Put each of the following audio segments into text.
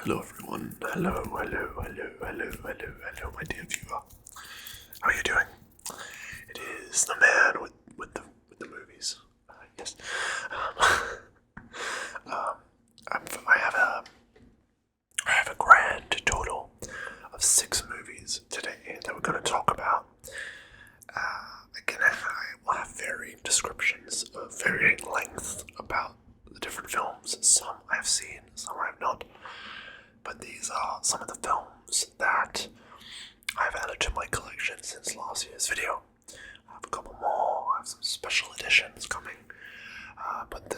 Hello everyone. Hello, my dear viewer. How are you doing? It is the man with the movies. Yes. Um, I have a grand total of 6 movies today that we're going to talk about. Again, I will have varying descriptions of varying length about the different films. Some I have seen, some I have not. But these are some of the films that I've added to my collection since last year's video. I have a couple more. I have some special editions coming, but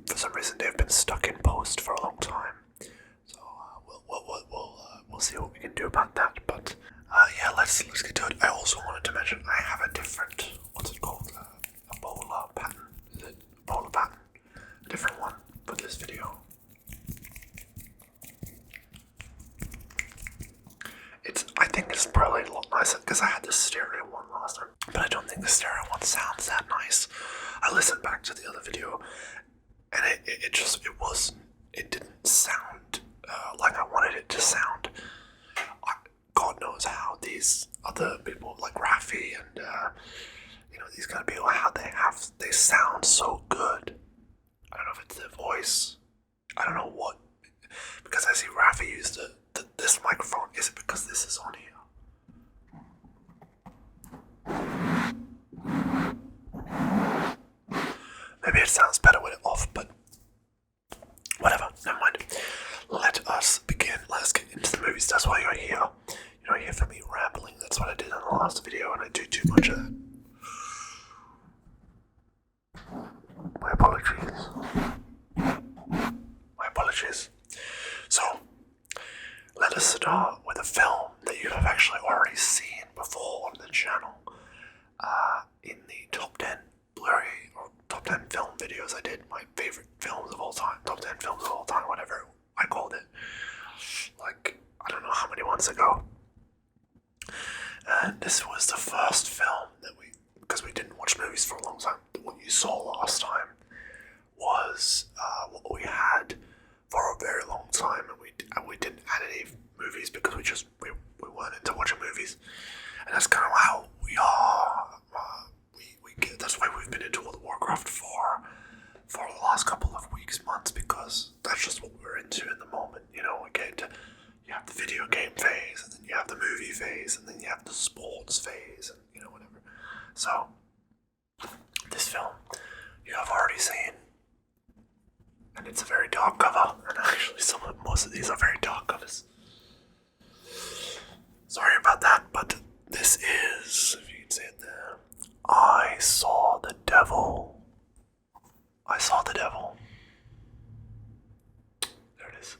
for some reason they've been stuck in post for a long time. So we'll see what we can do about that. But yeah, let's get to it. I also wanted to mention I have a different, what's it called? A bowler pattern. Is it a bowler pattern? A different one for this video. I think it's probably a lot nicer because I had the stereo one last time, but I don't think the stereo one sounds that nice. I listened back to the other video, and it didn't sound like I wanted it to sound. God knows how these other people like Rafi and these kind of people, how they sound so good. I don't know if it's their voice. I don't know what, because I see Rafi use this microphone. Is it because this is on here? Maybe it sounds better with it off, but whatever, never mind. Let us begin. Let's get into the movies. That's why you're here. You're not here for me rambling. That's what I did in the last video, and I do too much of that. My apologies. My apologies. So, let us start with a film that you have actually already seen before on the channel. In the top 10 Blu-ray or top 10 film videos I did, my favorite films of all time, top 10 films of all time, whatever I called it. Like, I don't know how many months ago. And this was the first film that because we didn't watch movies for a long time, what you saw last time was what we had for a very long time, and we didn't add any movies because we weren't into watching movies, and that's kind of how we are. That's why we've been into World of Warcraft for the last couple of weeks, months, because that's just what we're into in the moment. You have the video game phase, and then you have the movie phase, and then you have the sports phase, and whatever. So this film you have already seen. And it's a very dark cover, and actually most of these are very dark covers. Sorry about that, but this is, if you can see it there, I Saw the Devil. I Saw the Devil. There it is.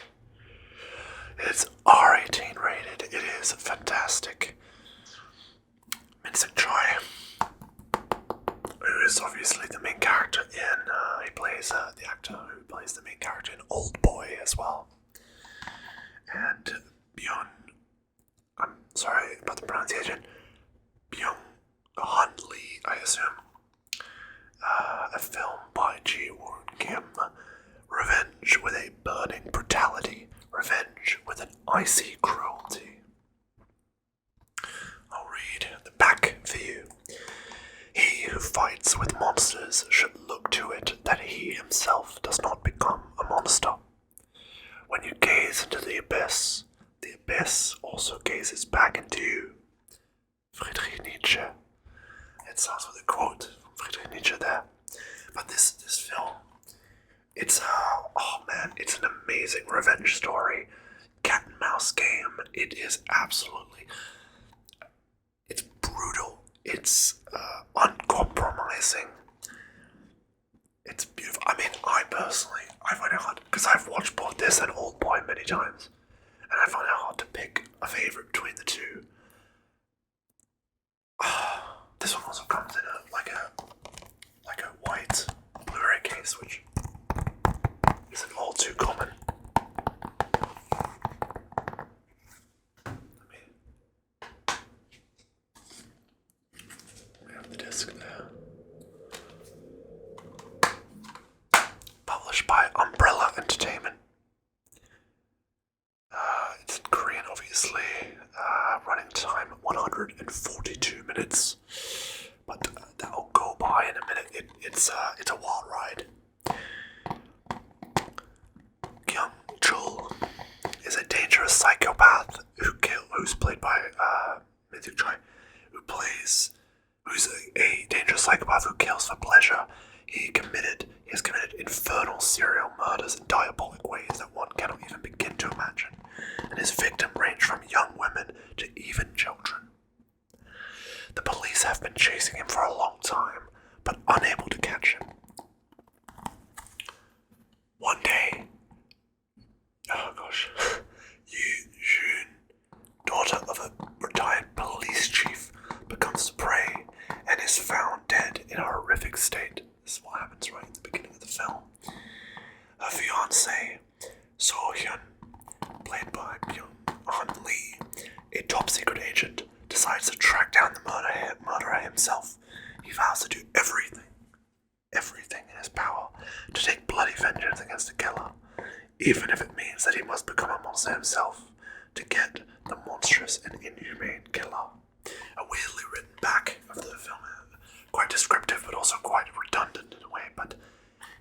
It's R18 rated. It is fantastic. Vincent Choi, who is obviously the main character he plays the actor who plays the main character in Old Boy as well. And I'm sorry about the pronunciation, Byung-hun Lee, I assume. A film by Ji Woon Kim. Revenge with a burning brutality. Revenge with an icy cruelty. I'll read the back for you. He who fights with monsters should look to it that he himself does not become a monster. When you gaze into the abyss also gazes back into you. Friedrich Nietzsche. It starts with a quote from Friedrich Nietzsche there. But this film, it's an amazing revenge story. Cat and mouse game. It is it's brutal. It's uncompromising. It's beautiful. I mean, I find it hard because I've watched both this and Old Boy many times, and I find it hard to pick a favorite between the two. This one also comes in a white Blu-ray case, which isn't all too common. We have the disc there. Published by Umbrella Entertainment. who's a dangerous psychopath who kills for pleasure. He has committed infernal serial murders in diabolic ways that one cannot even begin to imagine, and his victims range from young women to even children. The police have been chasing him for a long time, but unable to catch him. One day, Yu Jun, daughter of a retired police chief, becomes prey and is found dead in a horrific state. This is what happens right at the beginning of the film. Her fiancé, So Hyun, played by Byung-hun Lee, a top-secret agent, decides to track down the murderer himself. He vows to do everything in his power to take bloody vengeance against the killer, even if it means that he must become a monster himself to get the monstrous and inhumane killer. A weirdly written back of the film, quite descriptive but also quite redundant in a way, but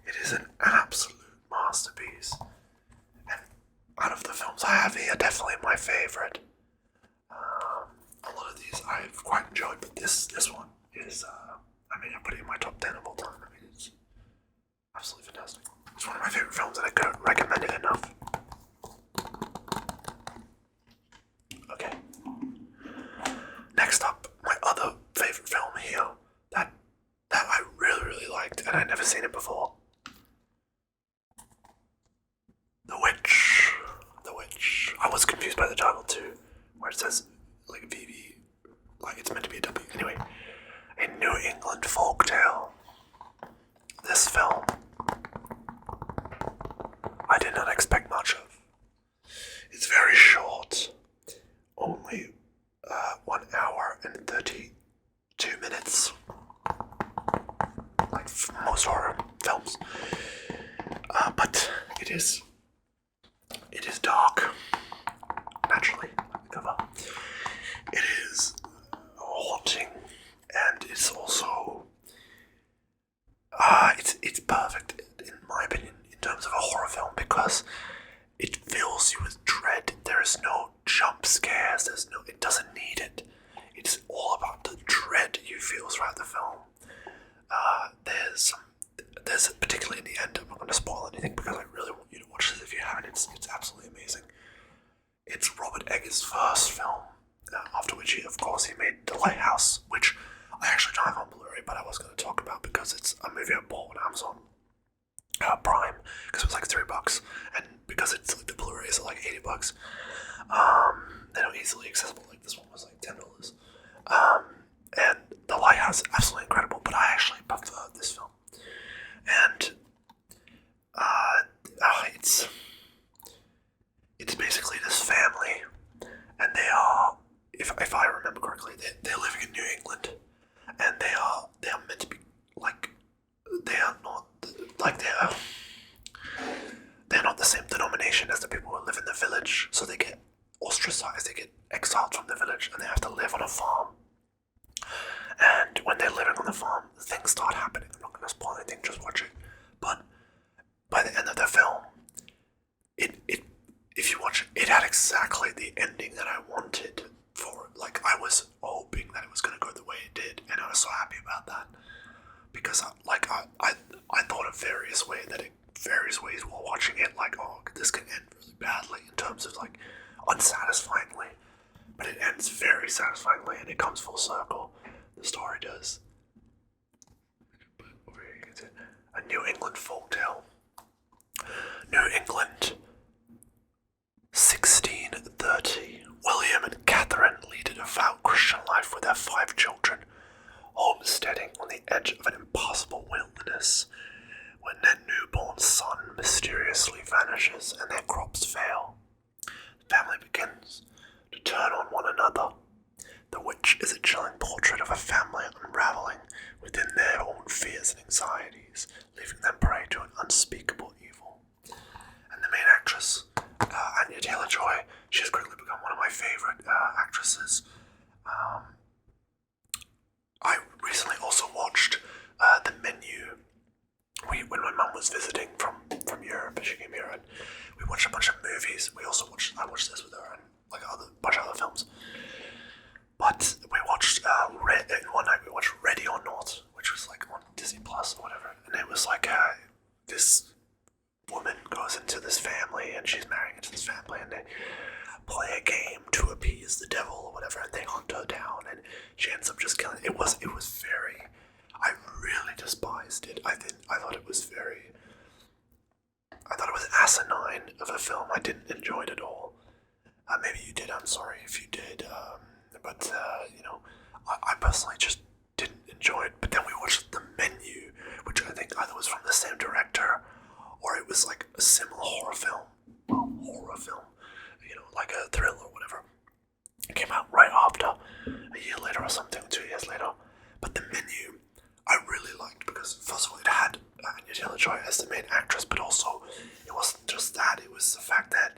it is an absolute masterpiece. And out of the films I have here, definitely my favourite. A lot of these I've quite enjoyed, but this one is, I put it in my top 10 of all time. It's absolutely fantastic. It's one of my favourite films and I couldn't recommend it enough. Okay. Next up, my other favourite film here that I really liked and I'd never seen it before. The Witch. I was confused by the title too, where it says like VV, like it's meant to be a W. Anyway, a New England folktale. This film, I did not expect much of. It's very short, only 1 hour and 32 minutes, like most horror films. But it is dark. Naturally, cover. It is haunting, and it's also it's perfect in my opinion in terms of a horror film because it fills you with dread. There is no jump scares. It doesn't need it. It's all about the dread you feel throughout the film. There's particularly in the end. I'm not going to spoil anything because I really want you to watch this if you haven't. It's absolutely amazing. It's Robert Eggers' first film, after which he made The Lighthouse, which I actually don't have on Blu-ray, but I was going to talk about because it's a movie I bought on Amazon Prime because it was like $3, and because it's like the Blu-rays are like $80, they're not easily accessible. Like this one was like $10, and The Lighthouse is absolutely incredible, but I actually prefer this film, and it's basically this family, and they are, if I remember correctly, they're living in New England, and they are meant to be like, they're not the same denomination as the people who live in the village, so they get ostracized, they get exiled from the village, and they have to live on a farm. And when they're living on the farm, things start happening. I'm not going to spoil anything, just watch it. But by the end of the film, if you watch it, it had exactly the ending that I wanted for it. Like, I was hoping that it was going to go the way it did, and I was so happy about that. Because I thought of various ways while watching it, like, oh, this can end really badly in terms of like unsatisfyingly, but it ends very satisfyingly and it comes full circle. The story does. A New England folktale. New England, 1630. William and Catherine lead a devout Christian life with their 5 children, homesteading on the edge of an impossible wilderness when their newborn son mysteriously vanishes and their crops fail. The family begins to turn on one another. The Witch is a chilling portrait of a family unraveling within their own fears and anxieties, leaving them prey to an unspeakable evil. And the main actress, Anya Taylor-Joy, she has quickly become one of my favourite actresses. I recently also watched The Menu. When my mum was visiting from Europe, she came here and we watched a bunch of movies. I watched this with her and like a bunch of other films. But was like this woman goes into this family and she's marrying into this family and they play a game to appease the devil or whatever and they hunt her down and she ends up just killing. It was very. I really despised it. I thought it was asinine of a film. I didn't enjoy it at all. Maybe you did. I'm sorry if you did. But I personally just didn't enjoy it. But then we watched The Menu, which I think either was from the same director or it was like a similar horror film. Like a thriller or whatever. It came out right after, a year later or something, 2 years later. But The Menu, I really liked because first of all, it had Anya Taylor-Joy as the main actress, but also it wasn't just that. It was the fact that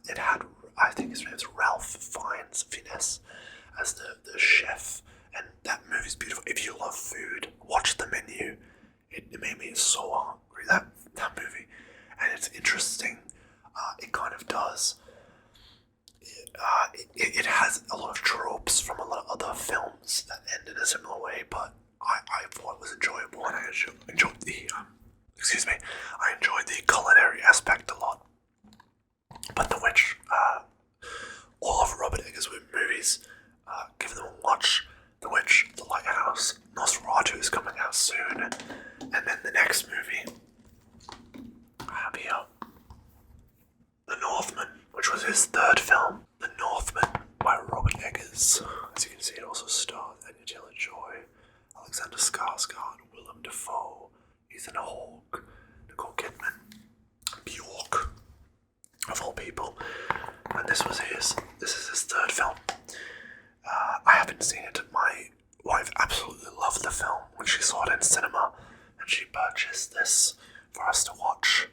it had, I think his name is Ralph Fiennes as the chef, and that movie's beautiful. If you love food, watch The Menu. It made me so hungry, that movie, and it's interesting. It kind of does. It has a lot of tropes from a lot of other films that end in a similar way, but I thought it was enjoyable, and I enjoyed I enjoyed the culinary aspect a lot. But The Witch, all of Robert Eggers' movies, give them a watch. The Witch, The Lighthouse, Nosferatu is coming out soon, and then the next movie I have here, The Northman, which was his third film. The Northman by Robert Eggers. As you can see, it also stars Anya Taylor-Joy, Alexander Skarsgård, Willem Dafoe, Ethan Hawke, Nicole Kidman, Bjork, of all people. And this is his third film. I haven't seen it. My wife absolutely loved the film when she saw it in cinema, and she purchased this for us to watch.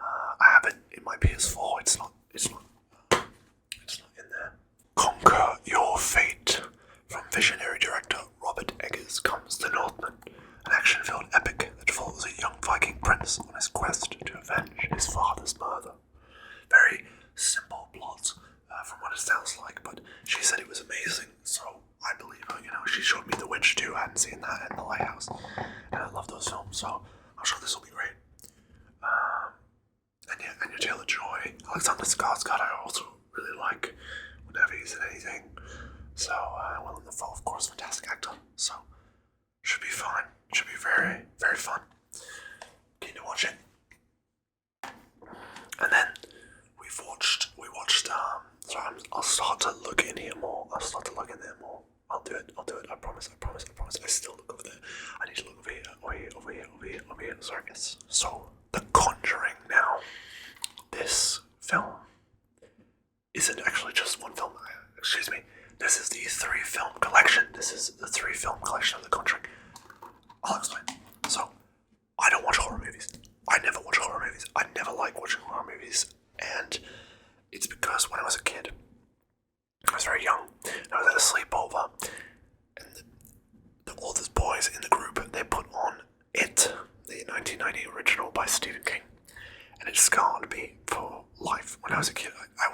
I have it in my PS4. It's not in there. Conquer Your Fate. From visionary director Robert Eggers comes The Northman, an action-filled epic that follows a young Viking prince on his quest to avenge his father's murder. Very simple plot from what it sounds like, but she said it was amazing, so I believe her. She showed me The Witch too. I hadn't seen that, and The Lighthouse, and I love those films, so I'm sure this will be great. And yeah, Anya Taylor-Joy, Alexander Skarsgård, I also really like whenever he's in anything. So, Willem Dafoe, of course, fantastic actor. So, should be fine. Should be very, very fun. Keen to watch it. And then we watched. I'll start to look in here more. I'll do it. I promise. I still look over there. I need to look over here. Sorry, guys. So, The Conjuring now. This film isn't actually just one film. Excuse me. This is the 3-film collection. This is the 3-film collection of The Conjuring. I'll explain. So, I don't watch horror movies. I never watch horror movies. I never like watching horror movies. And it's because when I was a kid, I was very young, and I was at a sleepover, and the oldest boys in the group, they put on It, the 1990 original by Stephen King. And it scarred me for life. When I was a kid, I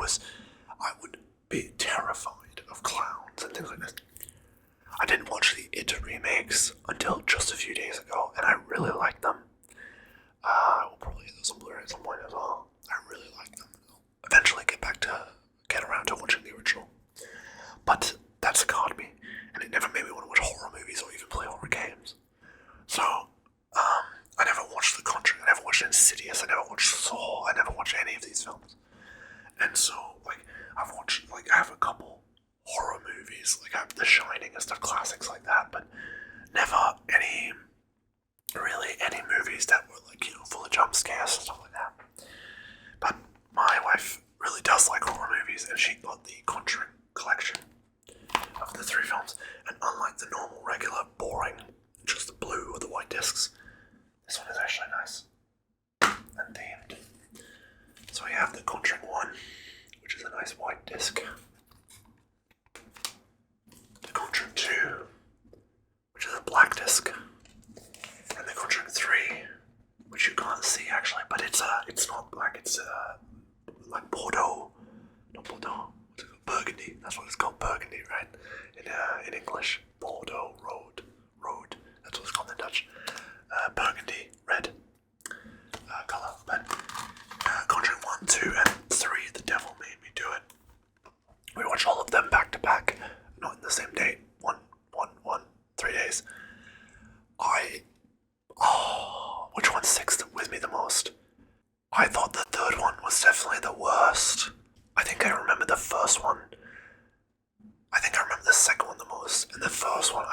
would be terrified of clowns and things like this. I didn't watch the It remakes until just a few days ago, and I really liked them. We'll probably get those on Blu-ray at some point as well. I really like them. I'll eventually get around to watching the original. But that scarred me, and it never made me want to watch horror movies or even play horror games. So, I never watched The Conjuring, I never watched Insidious, I never watched Saw, I never watched any of these films. And so, I have a couple horror movies, I have The Shining and stuff, classics like that, but never any movies that were full of jump scares and stuff like that. But my wife really does like horror movies, and she got the Conjuring collection of the 3 films, and unlike the normal, regular, boring, just the blue or the white discs, this one is actually nice and themed. So we have the Conjuring 1, which is a nice white disc. The Conjuring 2, which is a black disc. And the Conjuring 3, which you can't see actually, but it's not black, it's like Bordeaux. Not Bordeaux, what's it called? Burgundy. That's what it's called, Burgundy, right? In English. Bordeaux, road. That's what it's called in Dutch. Burgundy, red. 2, and 3, The Devil Made Me Do It. We watched all of them back to back, not in the same day. 3 days. Which one sticks with me the most? I thought the third one was definitely the worst. I think I remember the first one. I think I remember the second one the most. And the first one,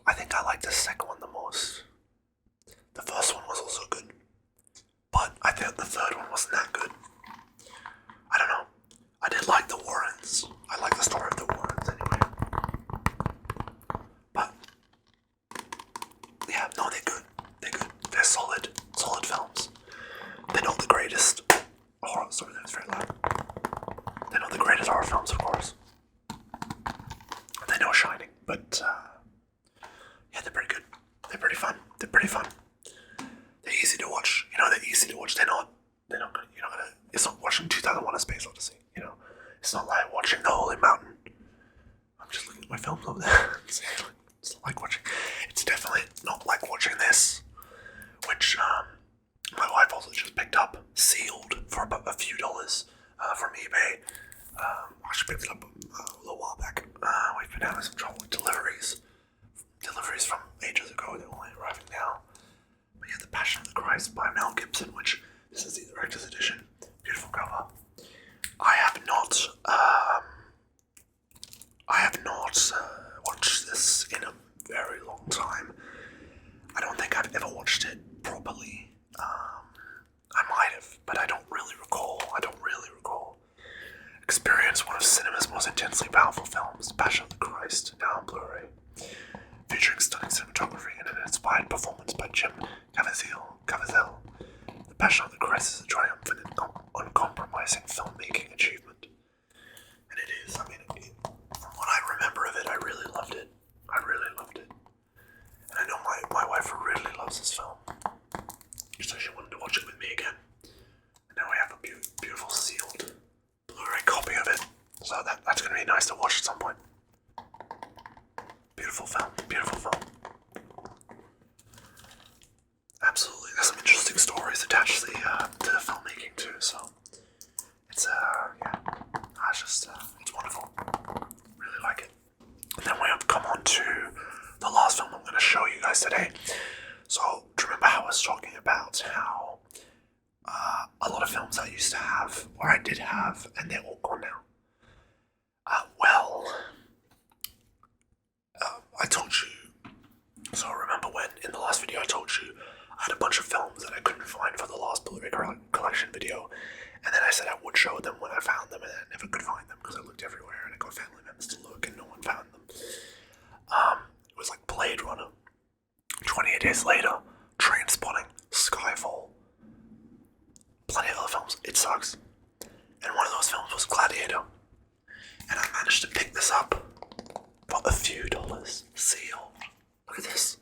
I think I liked the second one the most. The first one was also good. But I think the third one wasn't that good. I don't know. I did like the Warrens. I like the story of the Warrens anyway. But, yeah, no, they're good. They're good. They're solid films. They're not the greatest horror. Sorry, that was very loud. They're not the greatest horror films, of course. They're no Shining, but yeah, they're pretty good. They're pretty fun. They're easy to watch. They're easy to watch. They're not gonna, it's not watching 2001: A Space Odyssey. It's not like watching The Holy Mountain. I'm just looking at my films over there. It's not like watching. It's definitely not like watching this, which my wife also just picked up, sealed for about a few dollars from eBay. She picked it up a little while back. We've been having some trouble with deliveries from ages ago. They're only arriving now. But yeah, The Passion of the Christ by Mel Gibson, which this is the director's edition. Beautiful cover. I have not watched this in a very long time. I don't think I've ever watched it properly. I might have, but I don't really recall. Experience one of cinema's most intensely powerful films, Passion of the Christ, now on Blu-ray, featuring stunning cinematography and an inspired performance by Jim Caviezel. The Passion of the Christ is a triumphant and uncompromising filmmaking achievement. And it is. From what I remember of it, I really loved it. And I know my wife really loves this film. So she wanted to watch it with me again. And now we have a beautiful sealed Blu-ray copy of it. So that's going to be nice to watch at some point. Beautiful film. Absolutely. There's some interesting stories attached to the filmmaking too, so it's it's wonderful. Really like it. And then we have come on to the last film I'm going to show you guys today. So, do you remember how I was talking about how a lot of films I used to have, or I did have, and they're all gone now? I told you. So remember when in the last video I told you I had a bunch of films that I couldn't find for the last Blu-ray collection video, and then I said I would show them when I found them, and I never could find them because I looked everywhere and I got family members to look and no one found them. It was like Blade Runner, 28 Days Later, Trainspotting, Skyfall, plenty of other films. It sucks. And one of those films was Gladiator, and I managed to pick this up for a few dollars, sealed. Look at this.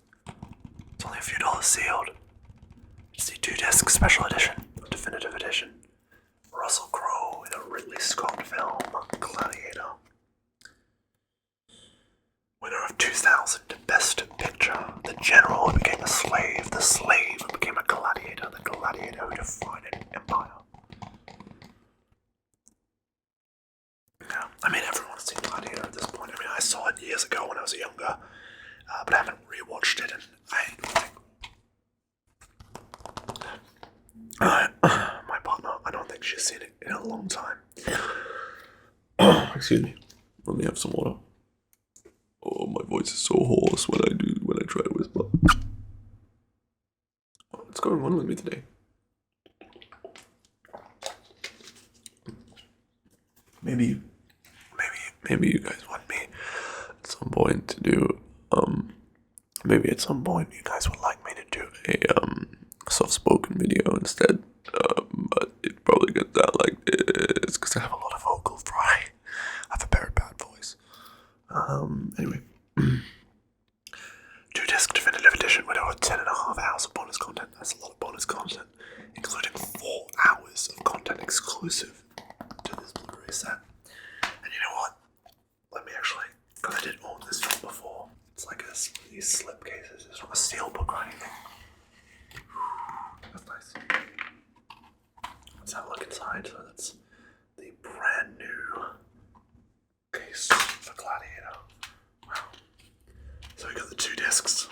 It's only a few dollars sealed. It's the 2-disc special edition, definitive edition. Russell Crowe in a Ridley Scott film, Gladiator. Winner of 2000 Best Picture. The general who became a slave, the slave who became a gladiator, the gladiator who defined an empire. Yeah, everyone's seen Gladiator at this point. I saw it years ago when I was younger, but I haven't rewatched it, and my partner, I don't think she's seen it in a long time. Excuse me. Let me have some water. Oh, my voice is so hoarse when I try to whisper. What's going on with me today? Maybe you guys want me at some point to do, maybe at some point you guys would like me to do a soft-spoken video instead, but it probably gets down like this because I have a lot of vocal fry. I have a very bad voice. Anyway. 2-disc definitive edition with over 10.5 hours of bonus content. That's a lot of bonus content, including 4 hours of content exclusive to this Blu-ray set. And you know what? Let me actually, because I did own this film before. It's like these slip cases. It's not a steel book or anything. That's nice. inside. So that's the brand new case for Gladiator. Wow. So we got the 2 discs.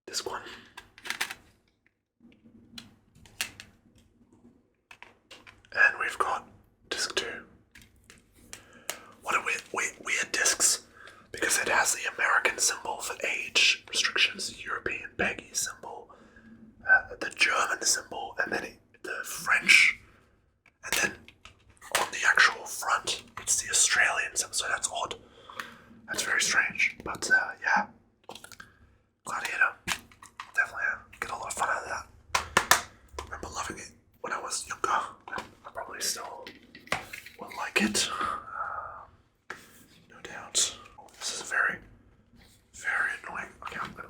Disc 1. And we've got disc 2. What a weird discs, because it has the American symbol for age restrictions, the European PEGI symbol, the German symbol, and then the French, and then on the actual front it's the Australian symbol, so that's odd. That's very strange, but yeah. Gladiator, definitely get a lot of fun out of that. I remember loving it when I was younger. I probably still will like it. No doubt. Oh, this is very, very annoying. Okay, I'm gonna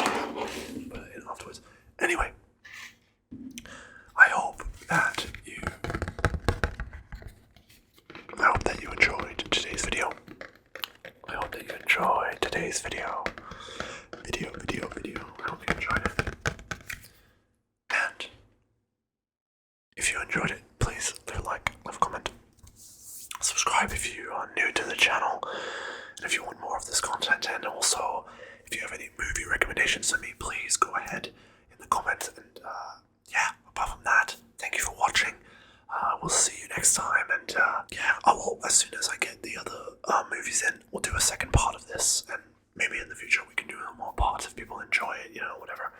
put it in afterwards. Anyway, I hope that you enjoyed today's video. I hope that you enjoyed today's video. I hope you enjoyed it. And if you enjoyed it, please leave a like, leave a comment. Subscribe if you are new to the channel, and if you want more of this content, and also if you have any movie recommendations for me, please go ahead in the comments. And yeah, apart from that, thank you for watching. We'll see you next time, and yeah, as soon as I get the other movies in, we'll do a second part of this, and maybe in the future we can do more parts if people enjoy it, whatever.